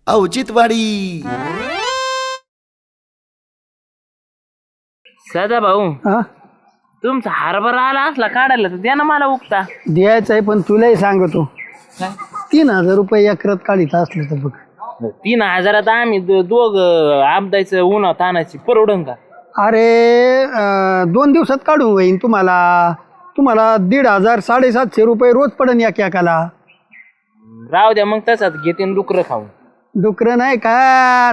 औचित्यवाडी. सदा भाऊ हा तुमचा हरभरा आला असला काढायला तर द्या ना मला उगता. द्यायचं आहे पण तुलाही सांगतो 3,000 रुपये एकरात काढीत असलं तर बघ. 3,000 आम्ही दोघ आपदायचं उन्हा तानाची परवडन का? अरे 2 दिवसात काढून होईन तुम्हाला 1,500 750 रुपये रोज पडन एकाला. राहू द्या मग तसाच घेते डुकर खाऊन. डुकरं नाही का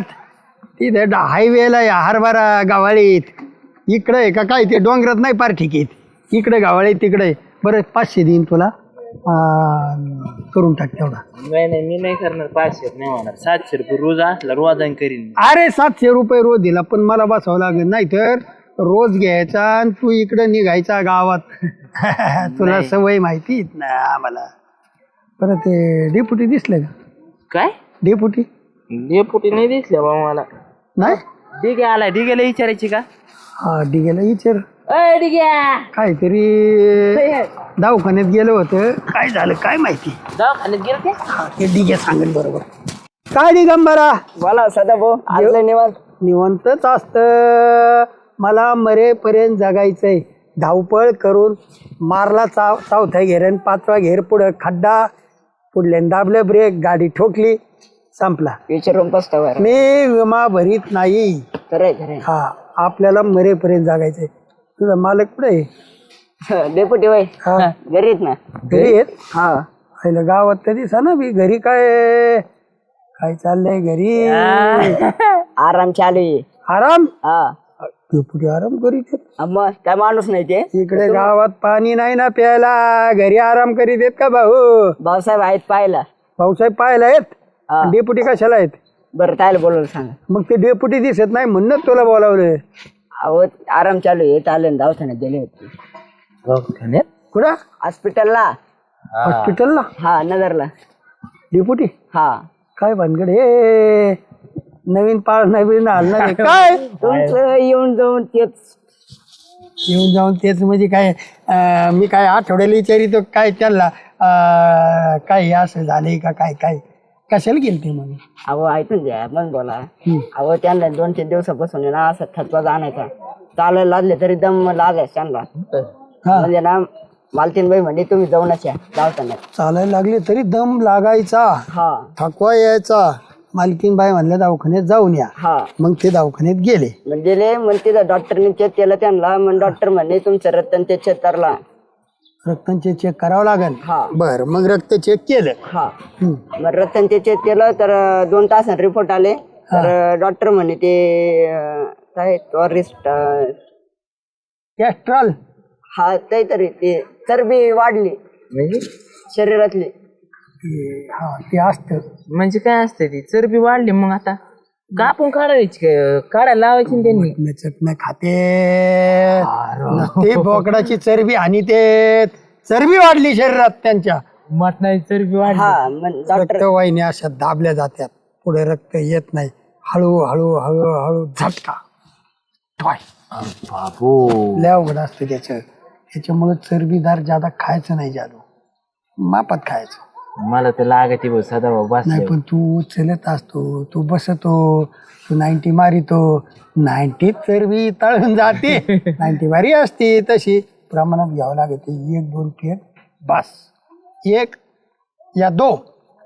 तिथे हायवेला या हरभरा गावाळीत इकडे आहे का काय ते डोंगरात नाही पार ठिकीत इकडे गावाळीत तिकडे. बरं 500 देईन तुला करून टाक तेवढा. नाही मी नाही करणार. 500 नाही होणार. 700 रुपये रोज असला रोजान करीन. अरे 700 रुपये रोज दिला पण मला बसावं लागेल नाही तर रोज घ्यायचा आणि तू इकडे निघायचा गावात. तुला सवय माहिती ना आम्हाला. परत ते डेपुटी दिसले का? काय डेपुटी डेपुटी नाही दिसल्या बा मला. नाही डिगे आलाय. डिगेला विचारायची का? हा डिगेला विचार. अय डिग्या काहीतरी दवाखान्यात गेलं होतं काय झालं काय माहिती. दवाखान्यात गेलं ते? ते डिगे सांगेल बरोबर. काय दिगंबरा बोला सदा भाऊ. आज निवंतच असतं. मला मरेपर्यंत जगायचंय. धावपळ करून मारला चौथा घेर आणि 5वा घेर पुढं खड्डा पुढल्या दाबलं ब्रेक गाडी ठोकली संपला. विचारून पस्तावर मी विमा भरीत नाही. हा आपल्याला मरेपर्यंत जागायचंय. तुझा मालक कुठे आहे? डेपुटी वय हा घरीत ना. घरी आहेत. हा पहिलं गावात तर दिसा ना मी घरी काय काय चाललंय घरी. आराम चालू आहे. आराम हा डेपुटी आराम करीत आहेत. मग काय माणूस नाही ते. इकडे गावात पाणी नाही ना प्यायला घरी आराम करीत आहेत का भाऊ? भाऊसाहेब आहेत पाहिला. भाऊसाहेब पाहायला आहेत. डेपुटी कशाला आहेत? बरं काय बोलवलं सांगा. मग ते डेपुटी दिसत नाही म्हणूनच तुला बोलावलं. अहो आराम चालू आहे. चालेल दवाखान्यात गेले होते. दवाखान्यात कुठं? हॉस्पिटलला. हॉस्पिटलला? हा नगरला. डेपुटी हा काय भानगड हे नवीन नवीन आलं काय तुमचं येऊन जाऊन तेच येऊन जाऊन तेच म्हणजे काय मी काय आठवड्याला विचारितो काय त्यांना काय हे असं झालंय का काय काय कशाला गेल ते म्हणून. अहो ऐकून घ्या मग बोला. अहो त्यांना 2-3 दिवसापासून ना असं थकवा जाणायचा. चालायला लागले तरी दम लागायच त्यांना. म्हणजे ना मालतीनबाई म्हणजे तुम्ही जाऊनच या दवाखान्यात. चालायला लागले तरी दम लागायचा. हा थकवा यायचा. मालकीनबाई म्हणल्या दवाखान्यात जाऊन या. हा मग ते दवाखान्यात गेले. मग गेले मग तिथं डॉक्टरने चेक केलं त्यांना. मग डॉक्टर म्हणले तुमचं रक्त ते चेक करला. रक्तांचे चेक करावं लागेल. हा बर मग रक्त चेक केलं. हा मग रक्त ते चेक केलं तर 2 तासात रिपोर्ट आले. तर डॉक्टर म्हणे ते काय कॅस्ट्रॉल हा काहीतरी ते चरबी वाढली शरीरातली. हा ते असतं. म्हणजे काय असतं ती चरबी वाढली. मग आता कापून काढायची काढायला लावायची त्यांनी. चटणं खाते ते बोकडाची चरबी आणि ते चरबी वाढली शरीरात त्यांच्या. मटणाची चरबी वाढली. रक्तवाहिन्या अशा दाबल्या जातात. पुढे रक्त येत नाही. हळूहळू हळूहळू झटका लय अवघड असतं त्याचं. त्याच्यामुळे चरबीदार जादा खायचं नाही. जादू मापात खायचं. मला तर लागते भाऊ सदा भाऊ बस. नाही पण तू चलत असतो तू बसतो तू 90 मारितो. 90 चरबी तळून जाते. 90 भारी असते तशी प्रमाणात घ्यावं लागते. 1-2 पेट बस. 1 या 2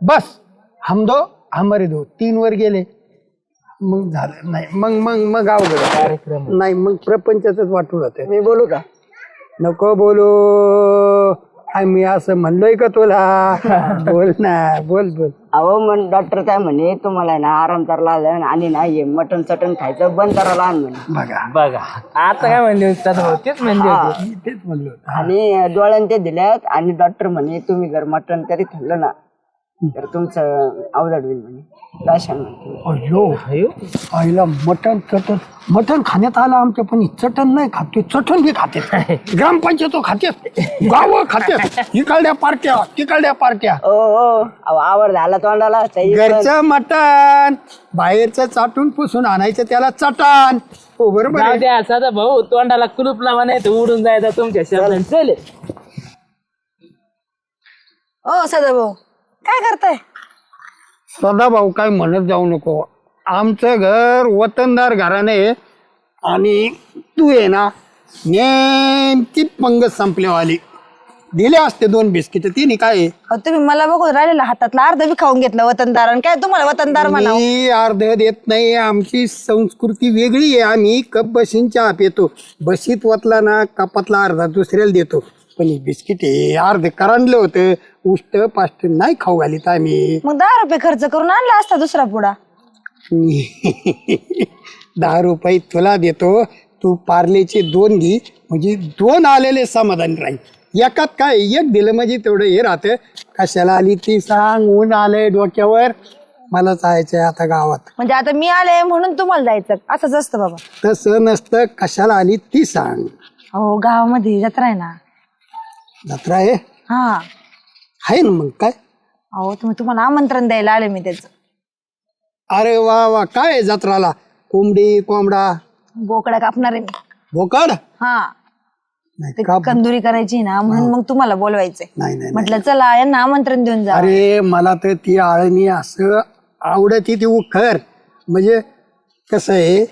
बस. हम 2 हमारे 2 3 वर गेले मग झालं. नाही मग मग मग अवघड कार्यक्रम नाही. मग प्रपंचाच वाटू जाते. मी बोलू का? नको बोलू. मी असं म्हणलोय का तुला? बोल ना बोल बोल. अहो मग डॉक्टर काय म्हणे तुम्हाला ना आराम करायला लागला आणि ना हे मटण चटण खायचं बंद करायला आण म्हणे. बघा बघा आता काय म्हणले तेच म्हणले तेच म्हणलो. आणि डोळ्यान ते दिल्यात. आणि डॉक्टर म्हणे तुम्ही जर मटण तरी खाल्लं ना तर तुमचं अवजड होईल म्हणे. काय सांगणार? अयो आईला मटण चटण मटण खाण्यात आलं आमच्या पण चटण नाही खाते. चटण बी खाते. ग्रामपंचायत खाते. गाव खाते. इकडल्या पार्ट्या तिकडल्या पार्ट्या. आवड झाला तोंडाला. घरचं मटण बाहेरचं चाटून पुसून आणायचं त्याला चटण. हो बरोबर द्या साधा भाऊ तोंडाला कुलूप लावा नाही तर उडून जायचा तुमच्या शब्दाने. चले ओ सदा भाऊ काय करताय? सदाभाऊ काय म्हणत जाऊ नको. आमचं घर वतनदार घराने आहे आणि तू आहे ना नेमकी पंगत संपल्यावाली. दिले असते 2 बिस्किट तिने काय आहे? अहो, तुम्ही मला बघून राहिलेला हातातला अर्ध बी खाऊन घेतलं वतनदार. आणि काय तुम्हाला वतनदार म्हणा? मी अर्ध देत नाही. आमची संस्कृती वेगळी आहे. आम्ही कप बशीन चहा पितो. बशीत वतला ना कपातला अर्धा दुसऱ्याला देतो. पण हे बिस्किट हे अर्ध करंडलं होतं. उष्ट पाष्ट नाही खाऊ घालीत आम्ही. मग 10 रुपये खर्च करून आणला असता दुसरा पुडा. 10 रुपये तुला देतो. तू पार्लेचे 2 घे म्हणजे 2 आलेले समाधान राहील. एकात काय 1 दिलं म्हणजे तेवढं हे राहतं. कशाला आली ती सांग. ऊन आलंय डोक्यावर. मला जायचंय आता गावात. म्हणजे आता मी आले म्हणून तुम्हाला जायचं असंच असतं बाबा? तसं नसतं. कशाला आली ती सांग. हो गावामध्ये जत्रा आहे ना. जत्रा आहे? हा आहे ना. मग काय? अहो तुम्हाला आमंत्रण द्यायला आले मी त्याचं. अरे वा वा. काय आहे जत्राला? कोंबडी कोंबडा बोकडा कापणार आहे मी. बोकाड? हा नाही ते का? कंदुरी करायची ना म्हणून मग तुम्हाला बोलवायचंय. नाही नाही. म्हटलं चला यांना आमंत्रण देऊन जा. अरे मला तर ती आळणी असं आवडती ती उखर. म्हणजे कसं आहे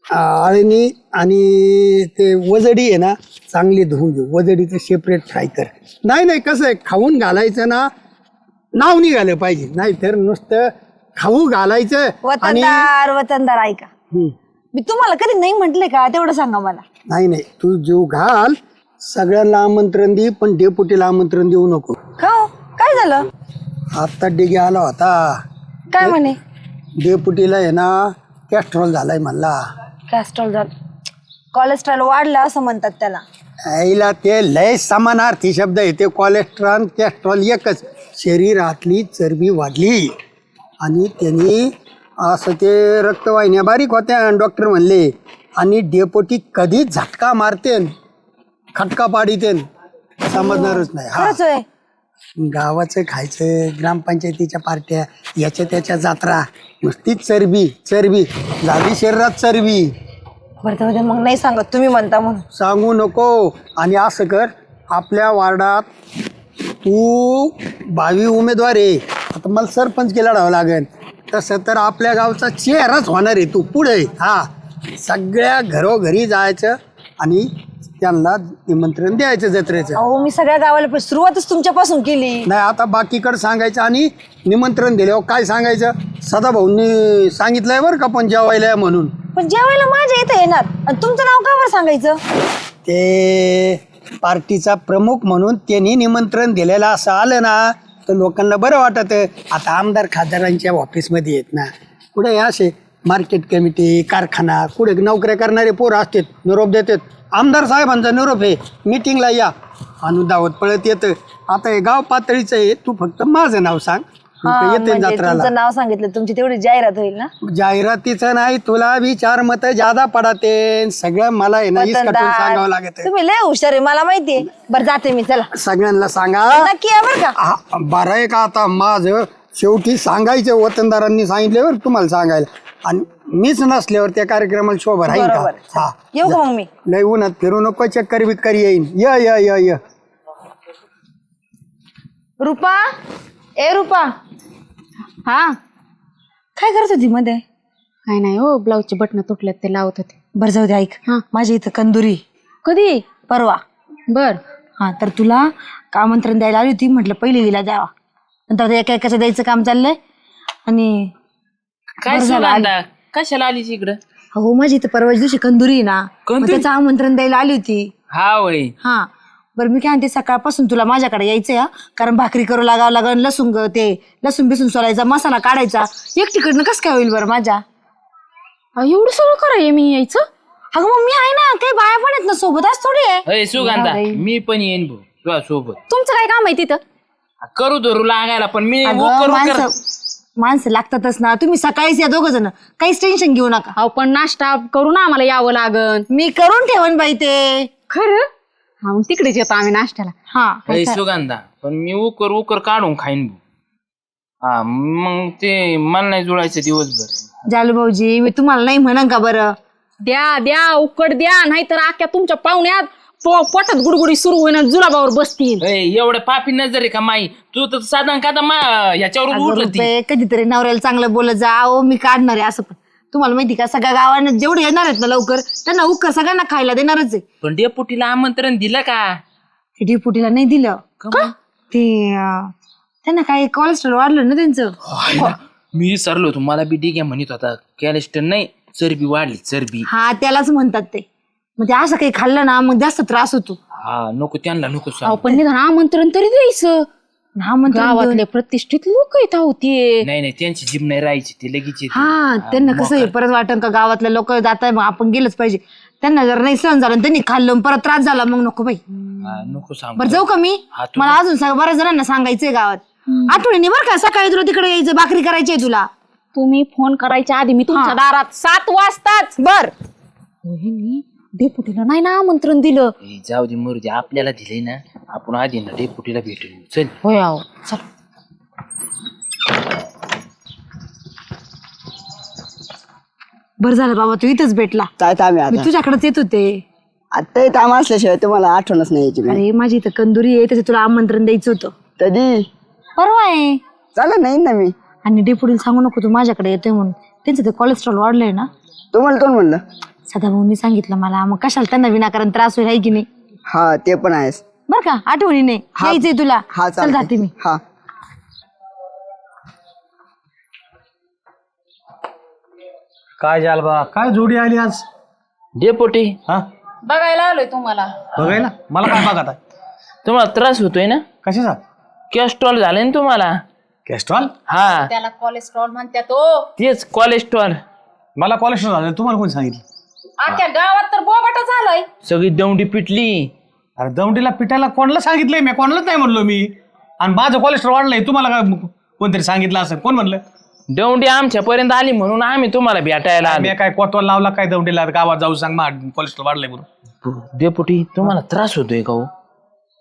आळणी आणि ते वजडी आहे ना चांगली धुवून घेऊ. वजडीचं सेपरेट फ्राय कर. नाही कसं आहे खाऊन घालायचं ना नाव निघालं पाहिजे. नाही तर नुसतं खाऊ घालायचं. आणि वतनदार ऐका, मी तुम्हाला कधी नाही म्हंटले का तेवढं सांगा मला. नाही तू जीव घाल. सगळ्यांना आमंत्रण दे पण डेपुटीला आमंत्रण देऊ नको. का हो? काय झालं? आता डिगे आला होता. काय म्हणे? डेपुटीला आहे ना कॅस्ट्रॉल झालाय म्हणला. कॅस्ट्रॉल झालं? कोलेस्ट्रॉल वाढलं असं म्हणतात त्याला. आईला ते लय समानार्थी शब्द आहे ते. कोलेस्ट्रॉल कॅस्ट्रॉल एकच. शरीरातली चरबी वाढली आणि त्यांनी असं ते रक्तवाहिन्या बारीक होत्या डॉक्टर म्हणले. आणि डेपोटी कधी झटका मारतेन खटका पाडीतेन समजणारच नाही. खरंच होय? गावाचं खायचं ग्रामपंचायतीच्या पार्ट्या याच्या त्याच्या जत्रा नुसतीच चरबी चरबी झाली शरीरात चरबी. बरं जाऊ दे, मग नाही सांगत तुम्ही म्हणता म्हणून. सांगू नको. आणि असं कर आपल्या वार्डात तू 22 उमेदवार आहे. आता मला सरपंच केला लढावं लागेल. तसं तर आपल्या गावचा चेहराच होणार आहे तू पुढे. हा सगळ्या घरोघरी जायचं आणि त्यांना निमंत्रण द्यायचं जत्रेचं. अहो मी सगळ्या गावाला सुरुवातच तुमच्यापासून केली. नाही आता बाकीकडे सांगायचं. आणि निमंत्रण दिल्यावर काय सांगायचं? सदाभाऊंनी सांगितलंय बरं का पण जेवायला म्हणून. पण जेवायला माझ्या इथे येणार आणि तुमचं नाव का बरं सांगायचं? ते पार्टीचा प्रमुख म्हणून त्यांनी निमंत्रण दिलेलं असं आलं ना तर लोकांना बरं वाटत. आता आमदार खासदारांच्या ऑफिसमध्ये येत ना कुठे असे मार्केट कमिटी कारखाना कुठे नोकऱ्या करणारे पोरं असतात निरोप देतात. आमदार साहेबांचा निरोप आहे मीटिंगला या आणि दावत पळत येतं. आता हे गाव पातळीचं आहे. तू फक्त माझं नाव सांग येते जत्राला. तुमचं नाव सांगितलं तुमची तेवढी जाहिरात होईल ना. जाहिरातीचं नाही तुला बी 4 मत ज्यादा पडाते. सगळं मला आहे ना इसकटून सांगावं लागत. तुम्ही लय हुशार आहे मला माहितीये. बरं जाते मी. चला सगळ्यांना सांगा. नक्की या बरं का. बरं आहे का आता माझं शेवटी सांगायचं वतनदारांनी सांगितल्यावर तुम्हाला सांगायला. आणि मीच नसल्यावर त्या कार्यक्रमाला शोभा राहील का? बरोबर. हा येऊ का मग मी? लय उन्हात फिरू नको. चक्कर बिक्कर येईन. य रुपा, ए रुपा. हा काय करत होती मध्ये? काय नाही हो, ब्लाऊजचे बटन तुटलेत ते लावत होते. बरं जाऊ दे ऐक. माझ्या इथं कंदुरी कधी? परवा. बर. हा तर तुला आमंत्रण द्यायला आली होती. म्हटलं पहिले हिला द्यावा. नंतर एका एकाचं द्यायचं काम चाललंय. आणि काय सुगंधा कशाला आलीस इकडं? हो माझी इथं परवा दिवशी कंदुरी आहे ना मग त्याचं आमंत्रण द्यायला आली होती. हा वय. हा बरं मी काय म्हणते सकाळपासून तुला माझ्याकडे यायचंय. हा कारण भाकरी करू लागावं लागन. लसूण बिसून सोलायचा मसाला काढायचा. एकटीकडनं कसं काय होईल बरं माझ्या? एवढं सगळं कराय मी यायचं? अगं मग मी आहे ना. काही बाया पण आहेत ना सोबत. आज थोडी आहे. अय सुगंधा मी पण येईन भाऊ तुझ्या सोबत. तुमचं काय काम आहे तिथं? करू धरू लागायला पण मी अगं, माणसं लागतातच ना. तुम्ही सकाळीच या दोघं जण. काहीच टेन्शन घेऊ नका. अहो पण नाश्ता करून आम्हाला यावं लागन. मी करून ठेवन बाई ते. खरं? हा मग तिकडेच येतो आम्ही नाश्त्याला. हा अय सुगंधा पण मी उकर काढून खाईन भाऊ. हा मग ते मला नाही जुळायचं दिवसभर. जालू भाऊजी मी तुम्हाला नाही म्हणन का बरं? द्या उकड द्या. नाहीतर आख्या तुमच्या पाहुण्यात पोटात गुडगुडी सुरू होईना जुलाबावर बसतील. एवढं पापी नजर आहे का माई? तू तर साधारण का ह्याच्यावर अगं उठलं ती. रुपये, कधीतरी नवऱ्याला चांगलं बोलत जा. अहो मी काढणार आहे असं पण. तुम्हाला माहिती का सगळ्या गावांना जेवढे येणार आहेत ना लवकर त्यांना उकर सगळ्यांना खायला देणारच आहे. पण डेपुटीला आमंत्रण दिलं का? डेपुटीला नाही दिलं ते त्यांना काय कोलेस्ट्रॉल वाढलं ना त्यांचं. मी विसरलो होतो, मला बी डिग्या म्हणत होता कॅलेस्टर नाही चरबी वाढली चरबी. हा त्यालाच म्हणतात ते. मग ते असं काही खाल्लं ना मग जास्त त्रास होतो. हा नको त्यांना नको सांग. अहो पण निदान आमंत्रण तरी द्यायचं. हा म्हणतो गावातले प्रतिष्ठित लोक येत होते. नाही नाही त्यांची जिम नाही राहायची ते लगेच येते. हा त्यांना कसं आहे परत वाटण का गावातले लोक जात आहे मग आपण गेलंच पाहिजे. त्यांना जर नाही सहन झालं त्यांनी खाल्लं मग परत त्रास झाला मग नको बाई. हा, नको सांग. बरं जाऊ का मी? हा, तू मला अजून बऱ्याच जणांना सांगायचंय गावात. आठवणी बरं का सकाळी तुला तिकडे यायचं भाकरी करायची आहे तुला. तुम्ही फोन करायच्या आधी मी तुमच्या दारात 7 वाजताच. बर डेपुटीला नाही ना आमंत्रण दिलं. जाऊ दे मरू दे, आपल्याला दिले ना आपण आधी ना डेपुटीला भेटून येऊ. चल. होय आहो चल. बरं झालं बाबा तू इथंच भेटला. काय आम्ही मी आता तुझ्याकडेच येत होते. आता काम असल्याशिवाय तुम्हाला आठवणच नाही यायची. अरे माझी इथं कंदुरी आहे त्याचं तुला आमंत्रण द्यायचं होतं. कधी परवा आहे. चालेल नाही ना मी. आणि डेपुटीला सांगू नको तू माझ्याकडे येतोय म्हणून. त्यांचं ते कोलेस्ट्रॉल वाढलंय ना. तुम्हाला कोण म्हणलं? सदाभाऊंनी सांगितलं मला. मग कशाला त्यांना विनाकारण त्रास होईल आहे की नाही. हा ते पण आहेस. बर का आठवणीने यायचंय तुला. हा चल जाते मी. हा काय झालं बा? काय जोडी आली आज? डेपुटी हा बघायला आलोय तुम्हाला. बघायला मला काय बघत आहे? तुम्हाला त्रास होतोय ना? कशाचा? कॅस्ट्रॉल झाले ना तुम्हाला? कॅस्ट्रॉल? हा त्याला कोलेस्ट्रॉल म्हणतात तो. तेच कोलेस्ट्रॉल. मला कोलेस्ट्रॉल झालं तुम्हाला कोणी सांगितलं? आख्या गावात तर बोबाटा झालाय. सगळी दौंडी पिटली. अरे दौंडीला पिटायला कोणाला सांगितलंय? मी कोणालाच नाही म्हणलो मी. आणि माझं कोलेस्ट्रॉल वाढलंय तुम्हाला काय कोणतरी सांगितलं असं? कोण म्हणलं? दौंडी आमच्यापर्यंत आली म्हणून आम्ही तुम्हाला भेटायला आलो. मी काय कोटवाल लावला काय दौंडीला? गावात जाऊ सांग मग कोलेस्ट्रॉल वाढलंय म्हणून. डेपुटी तुम्हाला त्रास होतोय का हो?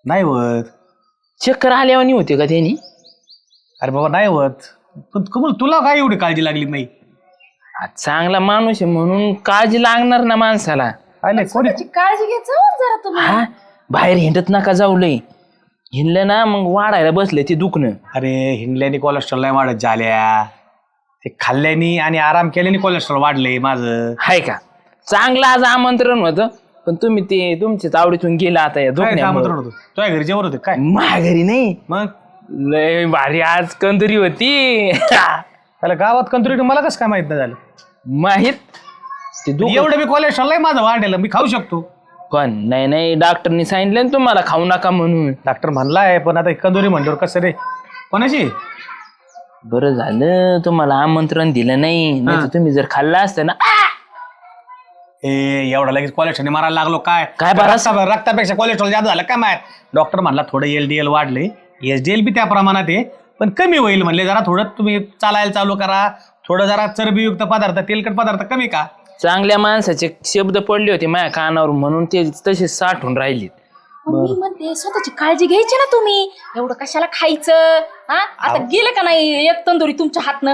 नाही होत. चक्कर आल्यावर नाही होते का त्यांनी? अरे बाबा नाही होत. पण कमल तुला काय एवढी काळजी लागली नाही? चांगला माणूस आहे म्हणून काळजी लागणार ना माणसाला. आले कोणी? काळजी घ्यायचं जरा तुम्ही. हा बाहेर हिंडत नका जाऊ लय. हिंडलं ना मग वाढायला बसले ते दुखणं. अरे हिंडल्याने कोलेस्ट्रॉल नाही वाढत झाल्या. ते खाल्ल्याने आणि आराम केल्याने कोलेस्ट्रॉल वाढलंय माझं. हाय का? चांगलं आज आमंत्रण होतं पण तुम्ही ते तुमच्याच आवडीतून गेला आता या काय दुखण्यामुळं. आमंत्रण होतं? तुझ्या घरी जेवण होतं काय? घरी नाही. मग लय भारी आज कंदुरी होती. त्याला गावात कंतुरी मला कसं काय माहित नाही झालं? माहित ते दुख एवढं मी कोलेस्ट्रॉल आहे माझं वाढलेलं, मी खाऊ शकतो. पण नाही नाही डॉक्टरनी सांगितलं ना तुम्हाला खाऊ नका म्हणून. डॉक्टर म्हणलाय पण आता कंदुरी म्हणल्यावर कसं रे? कोणाची? बरं झालं तुम्हाला आमंत्रण दिलं नाही. नाही तर तुम्ही जर खाल्ला असतं ना. एवढा लगेच कोलेस्ट्रॉल मारायला लागलो काय? काय बरं? रक्तापेक्षा कोलेस्ट्रॉल जास्त झालं काय माहित? डॉक्टर म्हणला थोडं LDL वाढले, SDL बी त्या प्रमाणात आहे पण कमी होईल म्हणले. जरा थोडं तुम्ही चालायला चालू करा, थोडं जरा चरबीयुक्त पदार्थ तेलकट पदार्थ कमी का. चांगल्या माणसाचे शब्द पडले होते माझ्या कानावर म्हणून ते तसे साठून राहिले. मी म्हणते स्वतःची काळजी घ्यायची ना तुम्ही. एवढं कशाला खायचं? हा आता गेलं का नाही एक तंदुरी तुमच्या हातनं?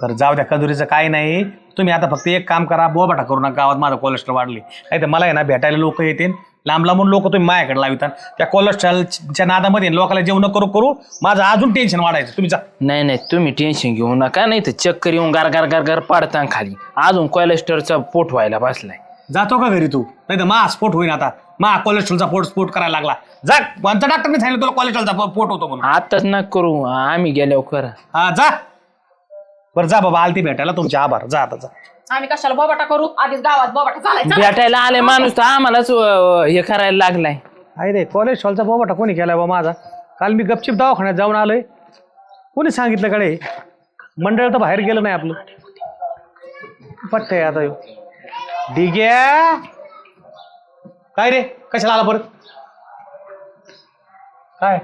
तर जाऊ द्या, कंदुरीचं काय नाही. तुम्ही आता फक्त एक काम करा, बोबाटा करू नका गावात माझं कोलेस्ट्रॉल वाढले. नाही तर मला आहे ना भेटायला लोक येतील, लांब लांबून लोक तुम्ही माझ्याकडे लावितात. त्या कोलेस्ट्रॉलच्या नादामध्ये लोकांना जेवण करू करू माझं अजून टेन्शन वाढायचं. तुम्ही जा. नाही नाही तुम्ही टेन्शन घेऊ नका. नाही तर चक्कर येऊन गार गार गार गार पाडता खाली. अजून कोलेस्ट्रॉलचा पोट व्हायला बसलाय. जातो का घरी तू? नाही तर मा स्फोट होईल आता. मा कोलेस्ट्रॉलचा स्फोट करायला लागला. जा. कोणत्या डॉक्टरने सांगितलं तुला कोलेस्ट्रॉलचा पोट होतो म्हणून? आताच ना करू आम्ही गेल्यावर करा. हा जा. बरं जा बाबा, आलती भेटायला. तुमचे आभार. जा आता जा. आम्ही कशाला बोबाटा करू? आधीच गावात बोबाटा झालाय. भेटायला आले माणूस तर आम्हालाच हे करायला लागलाय. आहे रे कोलेस्ट्रॉलचा बोबाटा कोणी केलाय बा माझा? काल मी गपचिप दवाखान्यात जाऊन आलोय. कोणी सांगितलं कडे? मंडळ तर बाहेर गेलं नाही आपलं. पट्टे आता डिग्या काय रे? कशाला आला परत? काय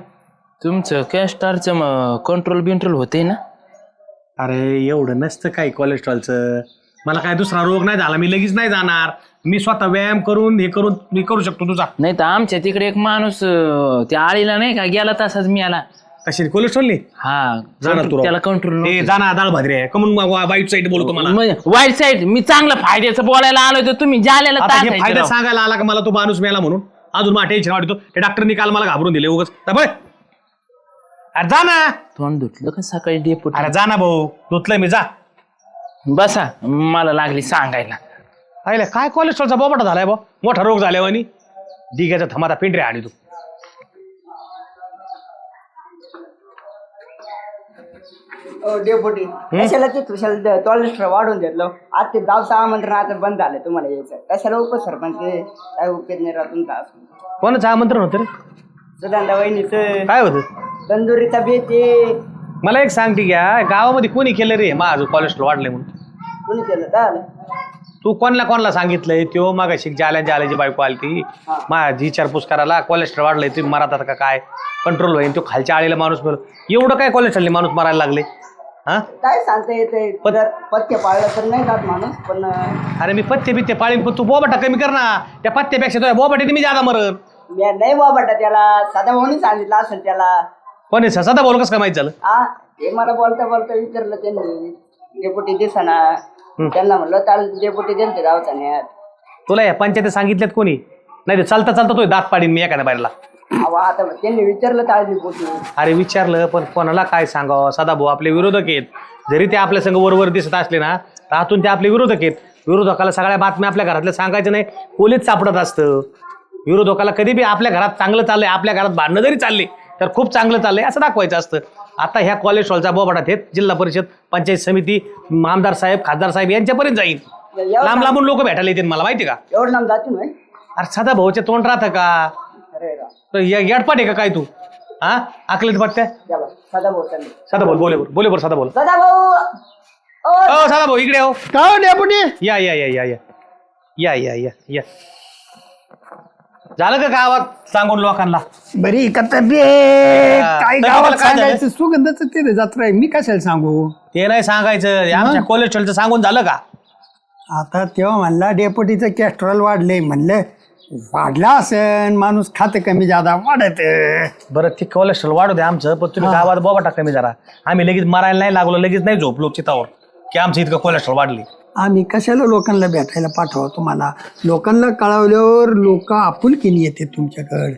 तुमचं कॅस्टारचं कंट्रोल बिंट्रोल होते ना? अरे एवढं नसतं काही कोलेस्ट्रॉलचं. मला काय दुसरा रोग नाही झाला, मी लगेच नाही जाणार. मी स्वतः व्यायाम करून हे करून मी करू शकतो. तुझा नाही तर आमच्या तिकडे एक माणूस त्या आळीला नाही का गेला तसाच मी आला. कशी कोलेस्ट्रॉलनी? हा जाणार तू त्याला कंट्रोल जाणार दाळ भाजरे कमून वाईट साईड बोलतो मला. वाईट साईड मी चांगलं फायद्याचं बोलायला आलोय तर तुम्ही जाल्याला आता हे फायदा सांगायला आला का मला तो माणूस मेला म्हणून? अजून मला टेन्शन वाटतो त्या डॉक्टरनी काल मला घाबरून दिले उगाच बघ. अरे जा ना, तोंड धुतलं का सकाळी डेपुटी? अरे जा ना भाऊ, धुतलंय मी, जा. बसा, मला लागली सांगायला. आईला काय कोलेस्ट्रॉलचा बोबाटा झालाय बा, मोठा रोग झालाय आणि डिग्याचा थमाता पिंढऱ्या आणि तू. डेपुटी कशाला ते तुशाल टॉयलेट वाढून घेतलं. आज ते गावचं आमंत्रण आता बंद झालं तुम्हाला यायचं. कशाला उपसरपंच काय उपयोग नाही राहत तुमचा असून. कोणाचं आमंत्रण होतं रे? सुदांदा वहिनीचं काय होतं? तंदुरीचा बेत आहे. मला एक सांग ठीक आहे, गावामध्ये कोणी केलं रे माझं कोलेस्ट्रॉल वाढलंय म्हणून? कोणी केलं काय तू कोणाला सांगितलंय? त्यो मागाशी जाल्याची बायको आली ती माझी विचारपूस करायला, कोलेस्ट्रॉल वाढलंय तुम्ही मरातात का काय, कंट्रोल होईल. तो खालच्या आळीला माणूस मिळतो, एवढं काय कोलेस्ट्रॉल माणूस मारायला लागले? हा काय सांगता येते. पथ्य पाळलं तर नाही जात माणूस पण. अरे मी पत्ते बित्ते पाळीन, पण तू बोबाटा कमी कर ना. त्या पत्त्यापेक्षा तुझ्या बोबाटीने मी जादा मरण. नाही बाबा त्याला साधा भाऊनी सांगितलं असेल त्याला. पण सदा बोल कसं काय माहित झालं? हा ते मला बोलता बोलता विचारलं त्यांनी. डेपुटी दिसना त्यांना म्हणलं चाल डेपुटी दिलते गावचाण्यात. तुला या पंचायती सांगितल्यात कोणी? नाही ते चालता चालता तो दात पाडीन मी एखाद्या बाहेरला. अहो आता त्यांनी विचारलं चालली पोटी. अरे विचारलं, पण कोणाला काय सांगावं? सदाभाऊ आपले विरोधक आहेत. जरी ते आपल्या संघ वरवर दिसत असले ना, तर आतून ते आपले विरोधक आहेत. विरोधकाला सगळ्या बातम्या आपल्या घरातल्या सांगायचं नाही, पोलीस सापडत असतं. विरोधकाला कधी बी आपल्या घरात चांगलं चाललंय, आपल्या घरात भांडणं जरी चालले तर खूप चांगलं चाललंय असं दाखवायचं असतं. आता ह्या कोलेस्ट्रॉलचा बोबाटात आहेत जिल्हा परिषद, पंचायत समिती, आमदार साहेब, खासदार साहेब यांच्यापर्यंत जाईल. लांब लांबून लोक भेटायला येतील मला, माहिती का? एवढं नाम जाते ना. अरे सदा भाऊचे तोंड राहतं का? अरे रा येडपाट आहे का काय तू? हा आकलेत पट्ट्या. सदा भाऊ चालले. सदा बोल, बोले बोल सदा बोल. सदा भाऊ हो सदा भाऊ इकडे हो. का हो डेपुटी? या या या या या या या या या झालं का गावात सांगून लोकांना? बरी का तब्येत? काय तब्येतीला गावात काय झालं? सांगायचं? सुगंधाचं तिथे जत्रा आहे, मी कशाला सांगू? ते नाही सांगायचं, आमच्या कोलेस्ट्रॉलचं सांगून झालं का? आता तेव्हा म्हणला डेपुटीचं कॅस्ट्रॉल वाढले, म्हणलं वाढला असेल, माणूस खात कमी जादा वाढत. बरं ते कोलेस्ट्रॉल वाढू दे आमचं, पण तुम्ही गावात बोबाटा कमी जरा. आम्ही लगेच मरायला नाही लागलो, लगेच नाही झोपलो चितावर की आमचं इतकं कोलेस्ट्रॉल वाढली. आम्ही कशाला लोकांना भेटायला पाठवा तुम्हाला? लोकांना कळवल्यावर लोक आपुलकीने येते तुमच्याकडे.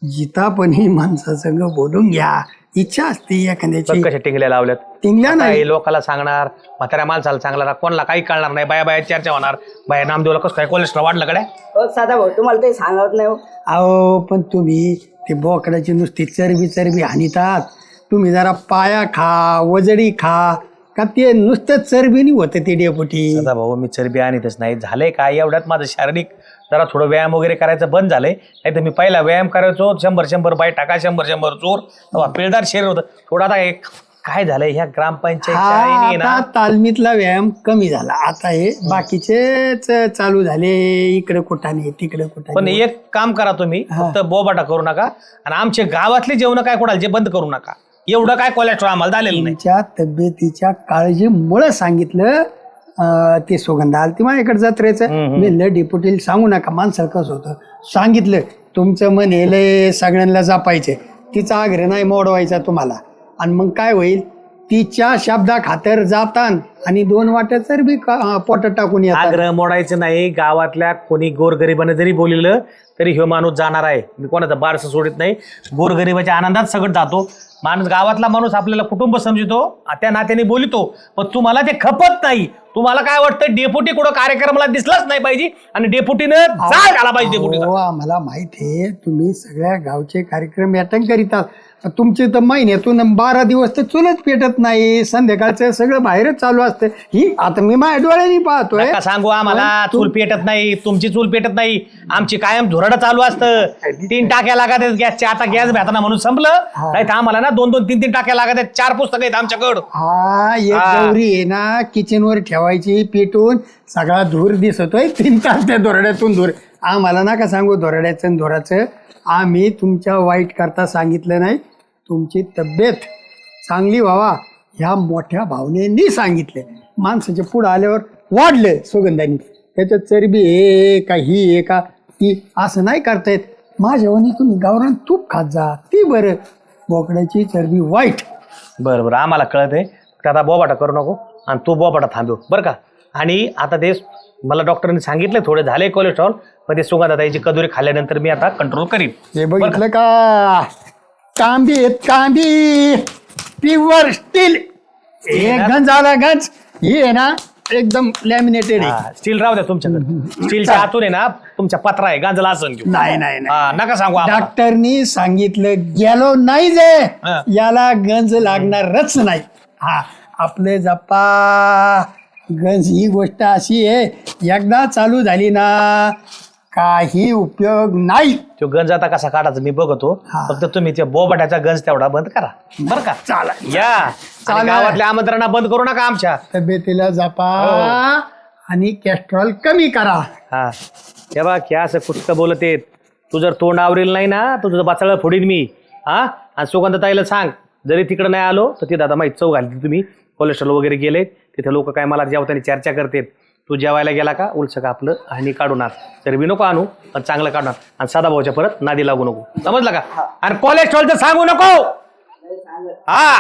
जिता पण ही माणसासंग बोलून घ्या. इच्छा असते एखाद्याची. कशा टिंगल्या लावल्यात? टिंगल्या नाही, लोकांना सांगणार, म्हाताऱ्या माणसाला सांगणार, कोणाला काही कळणार नाही. बाया चर्चा होणार, बाया नामदेवला कसं काय कोलेस्ट्रॉल वाढलं कडे? हो सदा भाऊ तुम्हाला ते सांगत नाही. अहो पण तुम्ही ते बोकडाची नुसती चरबी हानितात. तुम्ही जरा पाया खा, वजडी खा, का ते नुसतं चरबीनी होतं ते डेपुटी. सदा भाऊ मी चरबी आणतच नाही. झालंय काय एवढ्यात माझं शारीरिक जरा थोडं व्यायाम वगैरे करायचं बंद झालंय. नाही तर मी पहिला व्यायाम करायचो, 100 बाय टाका, 100 चोर, तेव्हा पिळदार शरीर होतं. थोडा आता एक काय झालंय ह्या ग्रामपंचायत आता तालमीतला व्यायाम कमी झाला. आता हे बाकीचेच चालू झाले, इकडे कुठाने तिकडे पण कुठाने. एक काम करा तुम्ही, फक्त बोबाटा करू नका आणि आमचे गावातले जेवण काय कोणाला जे बंद करू नका. एवढं काय कोलेस्ट्रॉल आम्हाला झालेलं नाही. तुमच्या तब्येतीच्या काळजीमुळे सांगितलं. ते सुगंध आलती माझ्याकडे जत्रेचं. मी डेपुटीला सांगू नका, माणसाला कसं होतं सांगितलं. तुमचं मन हेलय, सगळ्यांना जपायचे. तिचा आग्रह नाही मोडवायचा तुम्हाला. आणि मग काय होईल, तिच्या शब्दा खातर जातान आणि 2 वाट्या चरबी पोटात टाकून येतात. आग्रह मोडायचं नाही. गावातल्या कोणी गोरगरिबाने जरी बोललं तरी ह्यो माणूस जाणार आहे. मी कोणाचा बारसं सोडित नाही. गोरगरिबाच्या आनंदात सगळं जातो माणूस. गावातला माणूस आपल्याला कुटुंब समजतो, त्या नात्याने बोलतो. पण तुम्हाला ते खपत नाही. तुम्हाला काय वाटतं, डेपुटी कुठं कार्यक्रमाला दिसलाच नाही पाहिजे आणि डेपुटीनं जाळ घाला पाहिजे डेपुटीचा. हो, आम्हाला माहिती आहे तुम्ही सगळ्या गावचे कार्यक्रम अटेंड करीतात. तुमचे तर महिन्यातून 12 दिवस तर चुलच पेटत नाही. संध्याकाळचं सगळं बाहेरच चालू असतं. ही आता मी माझ्या डोळ्याने पाहतोय. नका सांगू आम्हाला चूल पेटत नाही. तुमची चूल पेटत नाही, आमची कायम धुराडं चालू असतं. 3 टाक्या लागत आहेत गॅसच्या. आता गॅस भेटना म्हणून संपलं. नाही तर आम्हाला ना 2-2, 3-3 टाक्या लागत आहेत. 4 पुस्तकं आहेत आमच्याकडं. हा एक गौरी आहे ना, किचनवर ठेवायची पेटून. सगळा धूर दिसतोय 3 तास त्या धोरड्यातून धूर. आम्हाला नका सांगू धोरड्याचं धोराचं. आम्ही तुमच्या वाईट करता सांगितलं नाही. तुमची तब्येत चांगली व्हावा ह्या मोठ्या भावनेनी सांगितले. माणसाच्या पुढं आल्यावर वाढलं सुगंधानी. त्याच्यात चरबी आहे का ही आहे का ती असं नाही करतायत. माझ्यावानी तुम्ही गावरान तूप खात जा, ती बरं. बोकड्याची चरबी वाईट. बरं आम्हाला कळत आहे. आता बोबाटा करू नको आणि तू बोबाटा थांबव बरं का. आणि आता ते मला डॉक्टरांनी सांगितलं थोडे झाले कोलेस्ट्रॉल, पण ते सुगंधाताईची कदुरी खाल्ल्यानंतर मी आता कंट्रोल करीन. हे बघितलं का कांबी आहेत कांबी प्युअर स्टील. हे गंज आला गंज. ही आहे ना एकदम लॅमिनेटेड आहे. स्टील राहू द्या तुमच्याकडे. स्टीलच्या आतून आहे ना तुमच्या पत्रा आहे, गांजला असं घेऊ. नाही नाही नाही. नका सांगू आम्हाला. डॉक्टरनी सांगितलं गेलो नाही जे याला गंज लागणारच नाही. हा आपले जप्पा गंज ही गोष्ट अशी आहे एकदा चालू झाली ना काही उपयोग नाही. तो गंज आता कसा काढायचा मी बघतो. फक्त तुम्ही त्या बोबाट्याचा गंज तेवढा बंद करा बरं का. चालेल. या आणि गावातल्या आमंत्रणा बंद करू नका आमच्या. तब्येतीला जपा आणि कॅस्ट्रॉल कमी करा. हा हे बघ हे असं कुठं बोलत येत. तू जर तोंड आवरेल नाही ना तुझं बाचाळ फोडीन मी. हा आणि सुगंधताईला सांग जरी तिकडे नाही आलो तर तिथं आता माहिती चव घालते तुम्ही कोलेस्ट्रॉल वगैरे गेले तिथे लोक काय मला जेवताना चर्चा करतात. तू जेवायला गेला का उलसं का आपलं आणि काढून आण. चरबी नको आणू पण चांगलं काढून आणि साधा भाऊच्या परत नादी लागू नको. समजलं का. आणि कोलेस्ट्रॉलचं सांगू नको. हा